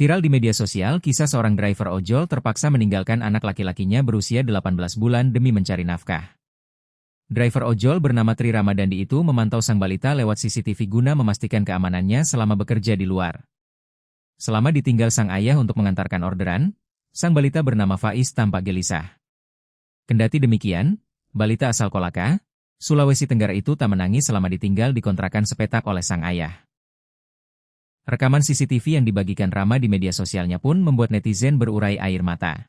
Viral di media sosial, kisah seorang driver ojol terpaksa meninggalkan anak laki-lakinya berusia 18 bulan demi mencari nafkah. Driver ojol bernama Tri Ramadandi itu memantau sang balita lewat CCTV guna memastikan keamanannya selama bekerja di luar. Selama ditinggal sang ayah untuk mengantarkan orderan, sang balita bernama Faiz tampak gelisah. Kendati demikian, balita asal Kolaka, Sulawesi Tenggara itu tak menangis selama ditinggal di kontrakan sepetak oleh sang ayah. Rekaman CCTV yang dibagikan Rama di media sosialnya pun membuat netizen berurai air mata.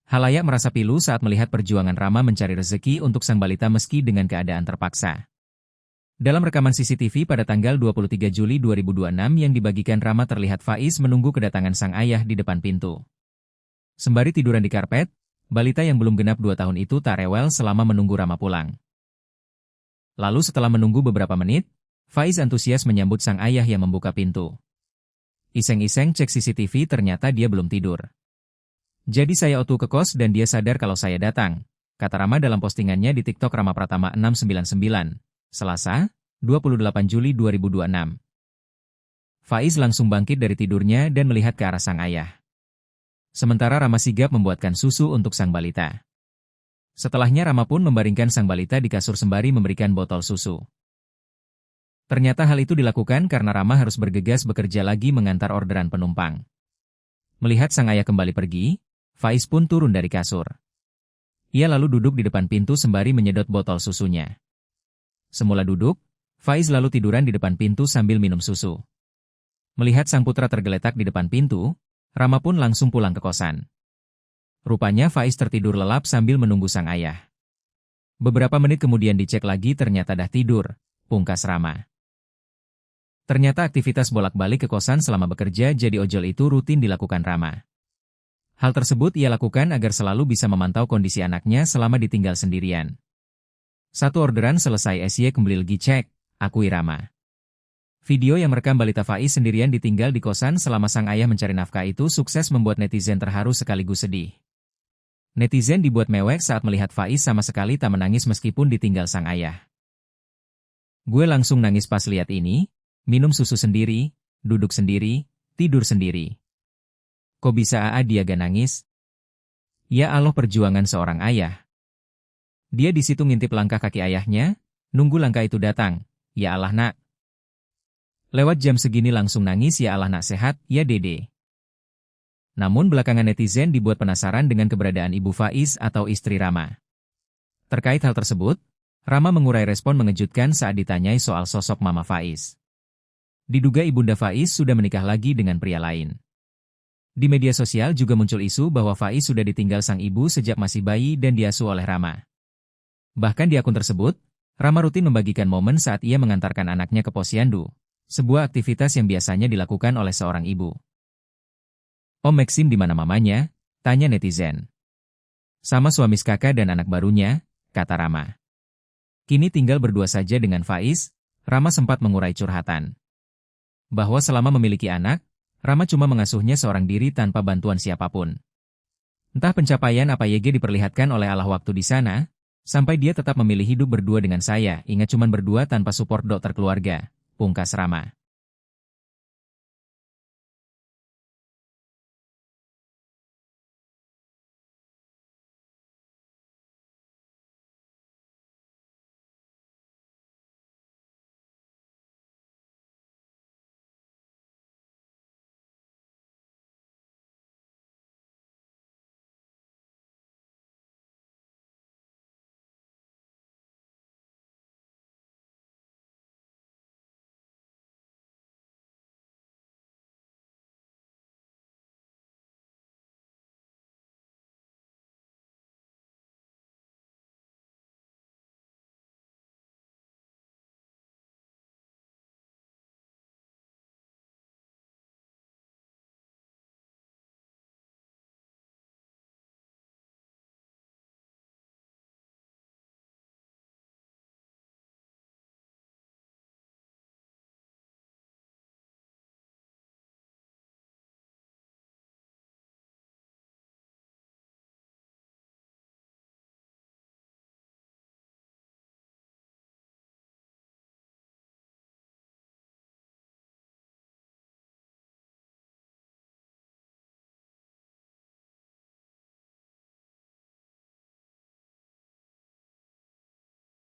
Halayak merasa pilu saat melihat perjuangan Rama mencari rezeki untuk sang balita meski dengan keadaan terpaksa. Dalam rekaman CCTV pada tanggal 23 Juli 2026 yang dibagikan Rama terlihat Faiz menunggu kedatangan sang ayah di depan pintu. Sembari tiduran di karpet, balita yang belum genap 2 tahun itu tak rewel selama menunggu Rama pulang. Lalu setelah menunggu beberapa menit, Faiz antusias menyambut sang ayah yang membuka pintu. Iseng-iseng cek CCTV ternyata dia belum tidur. Jadi saya auto ke kos dan dia sadar kalau saya datang, kata Rama dalam postingannya di TikTok Rama Pratama 699, Selasa, 28 Juli 2026. Faiz langsung bangkit dari tidurnya dan melihat ke arah sang ayah. Sementara Rama sigap membuatkan susu untuk sang balita. Setelahnya Rama pun membaringkan sang balita di kasur sembari memberikan botol susu. Ternyata hal itu dilakukan karena Rama harus bergegas bekerja lagi mengantar orderan penumpang. Melihat sang ayah kembali pergi, Faiz pun turun dari kasur. Ia lalu duduk di depan pintu sembari menyedot botol susunya. Semula duduk, Faiz lalu tiduran di depan pintu sambil minum susu. Melihat sang putra tergeletak di depan pintu, Rama pun langsung pulang ke kosan. Rupanya Faiz tertidur lelap sambil menunggu sang ayah. Beberapa menit kemudian dicek lagi ternyata dah tidur, pungkas Rama. Ternyata aktivitas bolak-balik ke kosan selama bekerja jadi ojol itu rutin dilakukan Rama. Hal tersebut ia lakukan agar selalu bisa memantau kondisi anaknya selama ditinggal sendirian. Satu orderan selesai SY kembali lagi cek, akui Rama. Video yang merekam balita Faiz sendirian ditinggal di kosan selama sang ayah mencari nafkah itu sukses membuat netizen terharu sekaligus sedih. Netizen dibuat mewek saat melihat Faiz sama sekali tak menangis meskipun ditinggal sang ayah. Gue langsung nangis pas lihat ini. Minum susu sendiri, duduk sendiri, tidur sendiri. Kok bisa dia gak nangis? Ya Allah perjuangan seorang ayah. Dia di situ ngintip langkah kaki ayahnya, nunggu langkah itu datang. Ya Allah nak. Lewat jam segini langsung nangis ya Allah nak sehat, ya dede. Namun belakangan netizen dibuat penasaran dengan keberadaan Ibu Faiz atau istri Rama. Terkait hal tersebut, Rama mengurai respon mengejutkan saat ditanyai soal sosok Mama Faiz. Diduga Ibunda Faiz sudah menikah lagi dengan pria lain. Di media sosial juga muncul isu bahwa Faiz sudah ditinggal sang ibu sejak masih bayi dan diasuh oleh Rama. Bahkan di akun tersebut, Rama rutin membagikan momen saat ia mengantarkan anaknya ke posyandu, sebuah aktivitas yang biasanya dilakukan oleh seorang ibu. Om Maxim di mana mamanya? Tanya netizen. Sama suami kakak dan anak barunya, kata Rama. Kini tinggal berdua saja dengan Faiz, Rama sempat mengurai curhatan. Bahwa selama memiliki anak, Rama cuma mengasuhnya seorang diri tanpa bantuan siapapun. Entah pencapaian apa YG diperlihatkan oleh Allah waktu di sana, sampai dia tetap memilih hidup berdua dengan saya, ingat cuman berdua tanpa support dokter keluarga, pungkas Rama.